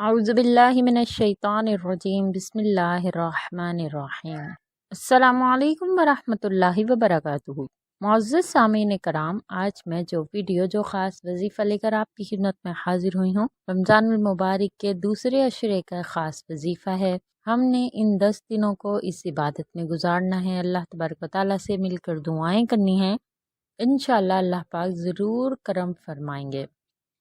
औज़ुबिल्लाहि मिनश्शैतानिर्रजीम बिस्मिल्लाहिर्रहमानिर्रहीम। अस्सलामुअलैकुम वरहमतुल्लाहि वबरकातुहू। मुअज़्ज़ज़ सामीन कराम, आज मैं जो ख़ास वजीफ़ा लेकर आपकी खिदमत में हाजिर हुई हूँ, रमज़ानुल मुबारक के दूसरे अशरे का ख़ास वजीफ़ा है। हमने इन 10 दिनों को इस इबादत में गुजारना है, अल्लाह तबारक व तआला से मिलकर दुआएं करनी हैं। इंशाअल्लाह अल्लाह पाक ज़रूर करम फरमाएंगे।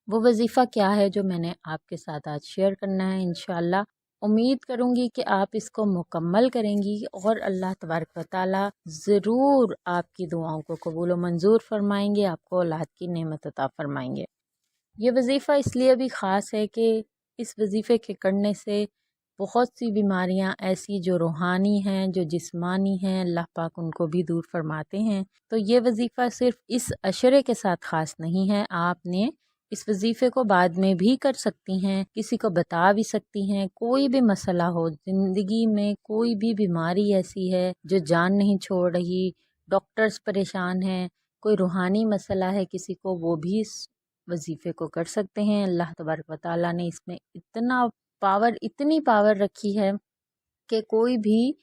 वो वजीफ़ा क्या है जो मैंने आपके साथ आज शेयर करना है, इंशाअल्लाह उम्मीद करूँगी कि आप इसको मुकम्मल करेंगी और अल्लाह तबारक व तआला ज़रूर आपकी दुआओं को कबूल व मंजूर फरमाएंगे, आपको औलाद की नेमत अता फरमाएंगे। ये वजीफ़ा इसलिए भी ख़ास है कि इस वजीफ़े के करने से बहुत सी बीमारियां ऐसी जो रूहानी हैं, जो जिस्मानी हैं, अल्लाह पाक उनको भी दूर फरमाते हैं। तो ये वजीफ़ा सिर्फ इस अशरे के साथ ख़ास नहीं है, आपने इस वजीफ़े को बाद में भी कर सकती हैं, किसी को बता भी सकती हैं। कोई भी मसला हो ज़िंदगी में, कोई भी बीमारी ऐसी है जो जान नहीं छोड़ रही, डॉक्टर्स परेशान हैं, कोई रूहानी मसला है किसी को, वो भी इस वजीफ़े को कर सकते हैं। अल्लाह तबारक व तआला ने इसमें इतनी पावर रखी है कि कोई भी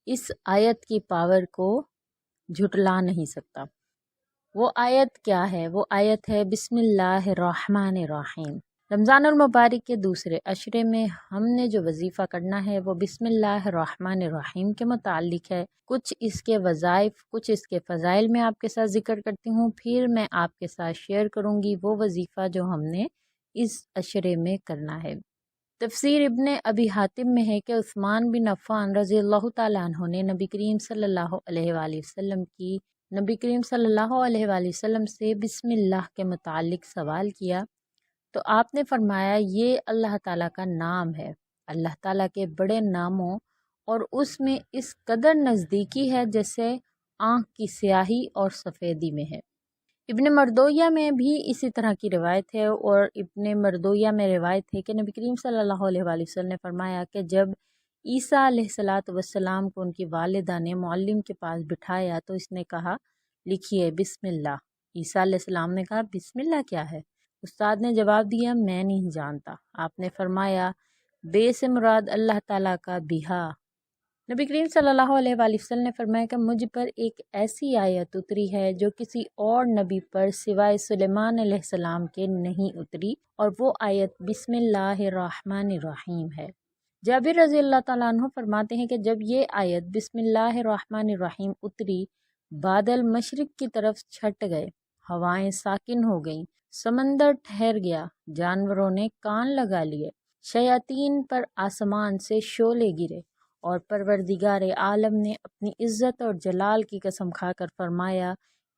इस आयत की पावर को झुटला नहीं सकता। वो आयत क्या है? वो आयत है बिस्मिल्लाहिर्रहमानिर्रहीम। रमज़ानुल मुबारक के दूसरे अशरे में हमने जो वजीफ़ा करना है वो बिस्मिल्लाहिर्रहमानिर्रहीम के मुतालिक है। कुछ इसके वज़ाइफ, कुछ इसके फ़ज़ाइल मैं आपके साथ ज़िक्र करती हूँ, फिर मैं आपके साथ शेयर करूँगी वो वजीफ़ा जो हमने इस अशरे में करना है। तफसीर इब्ने अबी हातिम में है कि उस्मान बिन अफ़्फ़ान रज़ियल्लाहु ताला अन्हु ने नबी करीम सल्लल्लाहु अलैहि वसल्लम से बिस्मिल्लाह के मुतालिक सवाल किया, तो आपने फरमाया ये अल्लाह ताला का नाम है, अल्लाह ताला के बड़े नामों और उसमें इस कदर नज़दीकी है जैसे आँख की स्याही और सफ़ेदी में है। इब्ने मरदोया में भी इसी तरह की रिवायत है, और इब्ने मरदोया में रिवायत है कि नबी करीम सल्लल्लाहु अलैहि वसल्लम ने फरमाया कि जब ईसा अलैहिस्सलातु वस्सलाम को उनकी वालिदा ने मुअल्लिम के पास बिठाया तो इसने कहा, लिखिए बिस्मिल्लाह। ईसा अलैहिस्सलाम ने कहा, बिस्मिल्लाह क्या है? उस्ताद ने जवाब दिया, मैं नहीं जानता। आपने फरमाया, बे से मुराद अल्लाह ताला का बिहा। नबी करीम सल्लल्लाहु अलैहि वसल्लम ने फरमाया कि मुझ पर एक ऐसी आयत उतरी है जो किसी और नबी पर सिवाय सुलेमान अलैहिस्सलाम के नहीं उतरी, और वो आयत बिस्मिल्लाहिर्रहमानिर्रहीम है। जाबिर रज़ी अल्लाह ताला अन्हु फरमाते हैं कि जब ये आयत बिस्मिल्लाहिर्रहमानिर्रहीम उतरी, बादल मशरिक की तरफ छट गए, हवाएं साकिन हो गईं, समंदर ठहर गया, जानवरों ने कान लगा लिए, शयातीन पर आसमान से शोले गिरे, और परवरदिगार आलम ने अपनी इज़्ज़त और जलाल की कसम खाकर फरमाया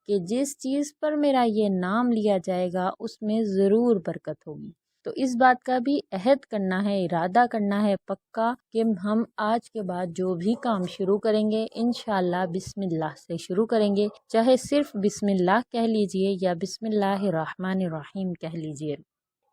कि जिस चीज़ पर मेरा ये नाम लिया जाएगा उसमें ज़रूर बरकत होगी। तो इस बात का भी अहद करना है, इरादा करना है पक्का कि हम आज के बाद जो भी काम शुरू करेंगे इंशाअल्लाह बिस्मिल्लाह से शुरू करेंगे, चाहे सिर्फ बिस्मिल्लाह कह लीजिए या बिस्मिल्लाहिर्रहमानिर्रहीम कह लीजिए।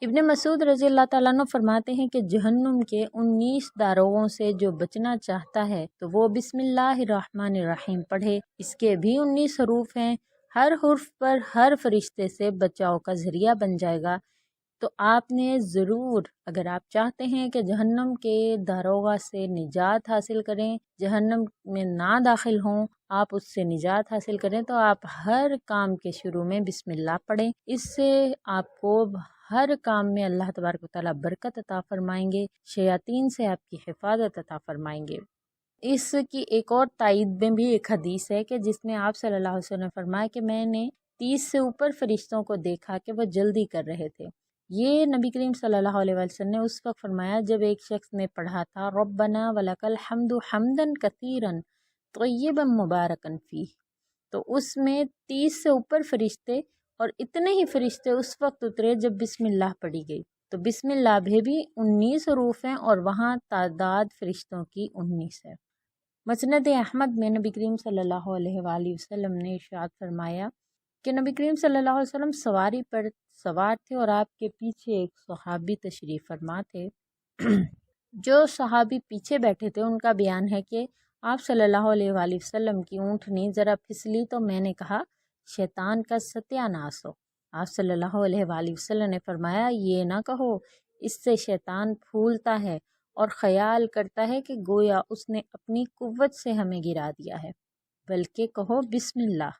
इब्ने मसूद रज़ी अल्लाह ताला अन्हु फरमाते हैं कि जहन्नुम के 19 दारोगों से जो बचना चाहता है तो वो बिस्मिल्लाहिर्रहमानिर्रहीम पढ़े। इसके भी 19 हरूफ हैं, हर हुर्फ पर हर फरिश्ते से बचाव का ज़रिया बन जाएगा। तो आपने ज़रूर, अगर आप चाहते हैं कि जहन्नम के दारोगा से निजात हासिल करें, जहन्नम में ना दाखिल हों, आप उससे निजात हासिल करें, तो आप हर काम के शुरू में बिस्मिल्लाह पढ़ें। इससे आपको हर काम में अल्लाह तबारक व तआला बरकत अता फरमाएंगे, शयातीन से आपकी हिफाजत अता फरमाएंगे। इसकी एक और तायद में भी एक हदीस है कि जिसमें आप सल्लल्लाहु अलैहि वसल्लम ने फरमाया कि मैंने 30 से ऊपर फरिश्तों को देखा कि वह जल्दी कर रहे थे। ये नबी करीम सल्लल्लाहु अलैहि वसल्लम ने उस वक्त फरमाया जब एक शख्स ने पढ़ा था, रब्बना वलकल हम्दु हम्दन कसीरन तय्यबन मुबारकन फीह। तो उसमें 30 से ऊपर फरिश्ते, और इतने ही फरिश्ते उस वक्त उतरे जब बिस्मिल्लाह पढ़ी गई। तो बिस्मिल्लाह भी 19 हरूफ हैं और वहाँ तादाद फरिश्तों की 19 है। मसनद अहमद में नबी करीम सल्लल्लाहु अलैहि वसल्लम ने इरशाद फरमाया कि नबी करीम सल्लल्लाहु अलैहि वसल्लम सवारी पर सवार थे और आपके पीछे एक सहाबी तशरीफ़ फरमा थे। जो सहाबी पीछे बैठे थे उनका बयान है कि आप सल्लल्लाहु अलैहि वसल्लम की ऊँटनी ज़रा फिसली तो मैंने कहा, शैतान का सत्यानाश हो। आप सल्लल्लाहु अलैहि वसल्लम ने फरमाया, ये ना कहो اس سے شیطان پھولتا ہے اور خیال کرتا ہے کہ گویا اس نے اپنی قوت سے ہمیں گرا دیا ہے، بلکہ کہو بسم اللہ۔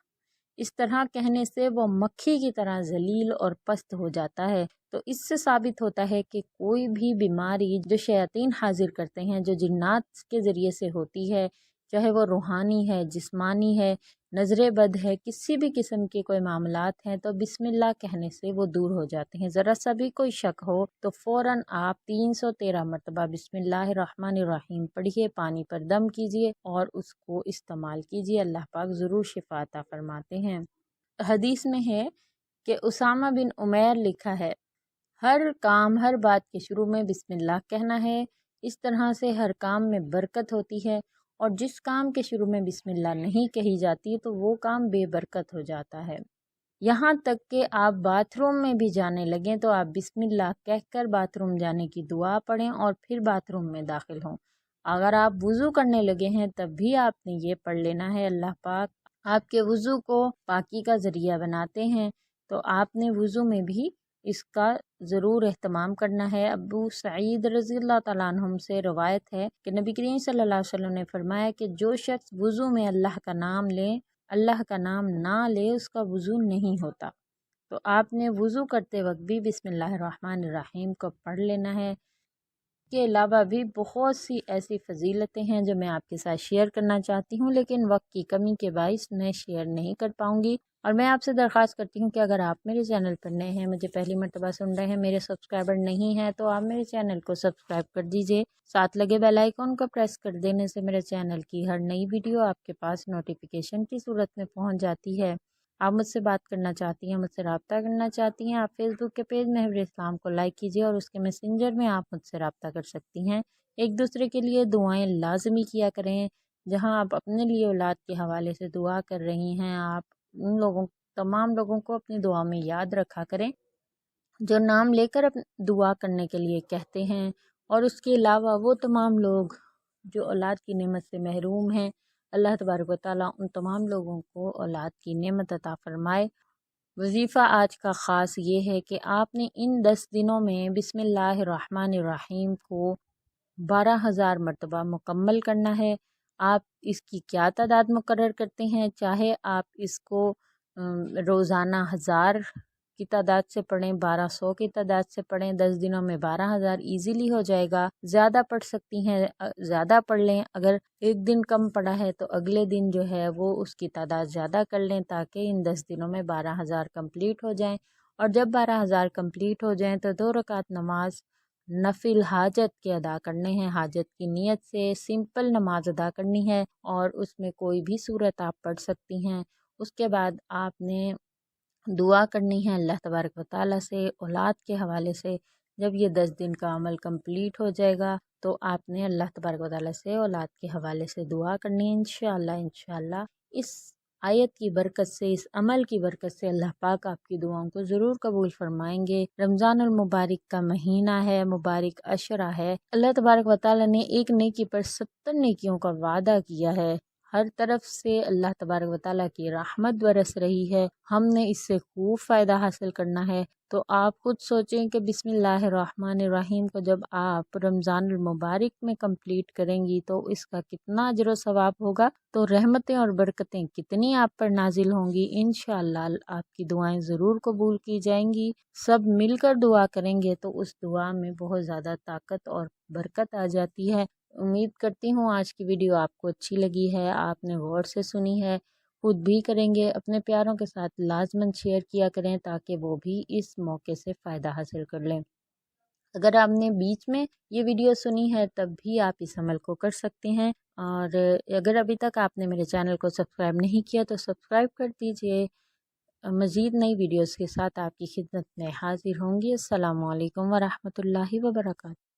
اس طرح کہنے سے وہ مکھی کی طرح ذلیل اور پست ہو جاتا ہے۔ تو اس سے ثابت ہوتا ہے کہ کوئی بھی بیماری جو شیاطین حاضر کرتے ہیں، جو جنات کے ذریعے سے ہوتی ہے، چاہے وہ روحانی ہے، جسمانی ہے، نظر بد ہے، کسی بھی قسم کے کوئی معاملات ہیں، تو بسم اللہ کہنے سے وہ دور ہو جاتے ہیں۔ ذرا سا بھی کوئی شک ہو تو فوراً آپ 313 مرتبہ بسم اللہ الرحمن الرحیم پڑھیے، پانی پر دم کیجیے اور اس کو استعمال کیجیے، اللہ پاک ضرور شفا عطا فرماتے ہیں۔ حدیث میں ہے کہ اسامہ بن عمیر لکھا ہے، ہر کام، ہر بات کے شروع میں بسم اللہ کہنا ہے، اس طرح سے ہر کام میں برکت ہوتی ہے، اور جس کام کے شروع میں بسم اللہ نہیں کہی جاتی تو وہ کام بے برکت ہو جاتا ہے۔ یہاں تک کہ آپ باتھ روم میں بھی جانے لگیں تو آپ بسم اللہ کہہ کر باتھ روم جانے کی دعا پڑھیں اور پھر باتھ روم میں داخل ہوں۔ اگر آپ وضو کرنے لگے ہیں تب بھی آپ نے یہ پڑھ لینا ہے، اللہ پاک آپ کے وضو کو پاکی کا ذریعہ بناتے ہیں، تو آپ نے وضو میں بھی اس کا ضرور اہتمام کرنا ہے۔ ابو سعید رضی اللہ تعالیٰ عنہم سے روایت ہے کہ نبی کریم صلی اللہ علیہ وسلم نے فرمایا کہ جو شخص وضو میں اللہ کا نام نہ لے اس کا وضو نہیں ہوتا۔ تو آپ نے وضو کرتے وقت بھی بسم اللہ الرحمن الرحیم کو پڑھ لینا ہے۔ اس کے علاوہ بھی بہت سی ایسی فضیلتیں ہیں جو میں آپ کے ساتھ شیئر کرنا چاہتی ہوں، لیکن وقت کی کمی کے باعث میں شیئر نہیں کر پاؤں گی، اور میں آپ سے درخواست کرتی ہوں کہ اگر آپ میرے چینل پر نئے ہیں، مجھے پہلی مرتبہ سن رہے ہیں، میرے سبسکرائبر نہیں ہیں، تو آپ میرے چینل کو سبسکرائب کر دیجئے، ساتھ لگے بیل آئیکن کو پریس کر دینے سے میرے چینل کی ہر نئی ویڈیو آپ کے پاس نوٹیفیکیشن کی صورت میں پہنچ جاتی ہے۔ آپ مجھ سے بات کرنا چاہتی ہیں، مجھ سے رابطہ کرنا چاہتی ہیں، آپ فیس بک کے پیج محور اسلام کو لائک کیجیے اور اس کے میسنجر میں آپ مجھ سے رابطہ کر سکتی ہیں۔ ایک دوسرے کے لیے دعائیں لازمی کیا کریں، جہاں آپ اپنے لیے اولاد کے حوالے سے دعا کر رہی ہیں، آپ ان تمام لوگوں کو اپنی دعا میں یاد رکھا کریں جو نام لے کر دعا کرنے کے لیے کہتے ہیں، اور اس کے علاوہ وہ تمام لوگ جو اولاد کی نعمت سے محروم ہیں، اللہ تبارک و تعالیٰ ان تمام لوگوں کو اولاد کی نعمت عطا فرمائے۔ وظیفہ آج کا خاص یہ ہے کہ آپ نے ان 10 دنوں میں بسم اللہ الرحمن الرحیم کو 12,000 مرتبہ مکمل کرنا ہے۔ آپ اس کی کیا تعداد مقرر کرتے ہیں، چاہے آپ اس کو روزانہ 1000 کی تعداد سے پڑھیں، 1200 کی تعداد سے پڑھیں، 10 دنوں میں 12,000 ایزیلی ہو جائے گا۔ زیادہ پڑھ سکتی ہیں، زیادہ پڑھ لیں، اگر ایک دن کم پڑھا ہے تو اگلے دن جو ہے وہ اس کی تعداد زیادہ کر لیں، تاکہ ان 10 دنوں میں 12,000 کمپلیٹ ہو جائیں۔ اور جب 12,000 کمپلیٹ ہو جائیں تو 2 رکعت نماز نفل حاجت کے ادا کرنے ہیں، حاجت کی نیت سے سمپل نماز ادا کرنی ہے، اور اس میں کوئی بھی صورت آپ پڑھ سکتی ہیں۔ اس کے بعد آپ نے دعا کرنی ہے اللہ تبارک و تعالیٰ سے اولاد کے حوالے سے۔ جب یہ 10 دن کا عمل کمپلیٹ ہو جائے گا تو آپ نے اللہ تبارک و تعالیٰ سے اولاد کے حوالے سے دعا کرنی ہے، انشاءاللہ اس آیت کی برکت سے، اس عمل کی برکت سے اللہ پاک آپ کی دعاؤں کو ضرور قبول فرمائیں گے۔ رمضان المبارک کا مہینہ ہے، مبارک عشرہ ہے، اللہ تبارک و تعالیٰ نے ایک نیکی پر 70 نیکیوں کا وعدہ کیا ہے۔ ہر طرف سے اللہ تبارک و تعالیٰ کی رحمت برس رہی ہے، ہم نے اس سے خوب فائدہ حاصل کرنا ہے۔ تو آپ خود سوچیں کہ بسم اللہ الرحمن الرحیم کو جب آپ رمضان المبارک میں کمپلیٹ کریں گی تو اس کا کتنا اجر و ثواب ہوگا، تو رحمتیں اور برکتیں کتنی آپ پر نازل ہوں گی۔ انشاءاللہ آپ کی دعائیں ضرور قبول کی جائیں گی۔ سب مل کر دعا کریں گے تو اس دعا میں بہت زیادہ طاقت اور برکت آ جاتی ہے۔ امید کرتی ہوں آج کی ویڈیو آپ کو اچھی لگی ہے، آپ نے غور سے سنی ہے، خود بھی کریں گے، اپنے پیاروں کے ساتھ لازماً شیئر کیا کریں تاکہ وہ بھی اس موقع سے فائدہ حاصل کر لیں۔ اگر آپ نے بیچ میں یہ ویڈیو سنی ہے تب بھی آپ اس عمل کو کر سکتے ہیں، اور اگر ابھی تک آپ نے میرے چینل کو سبسکرائب نہیں کیا تو سبسکرائب کر دیجئے۔ مزید نئی ویڈیوز کے ساتھ آپ کی خدمت میں حاضر ہوں گی۔ السلام علیکم ورحمۃ اللہ وبرکاتہ۔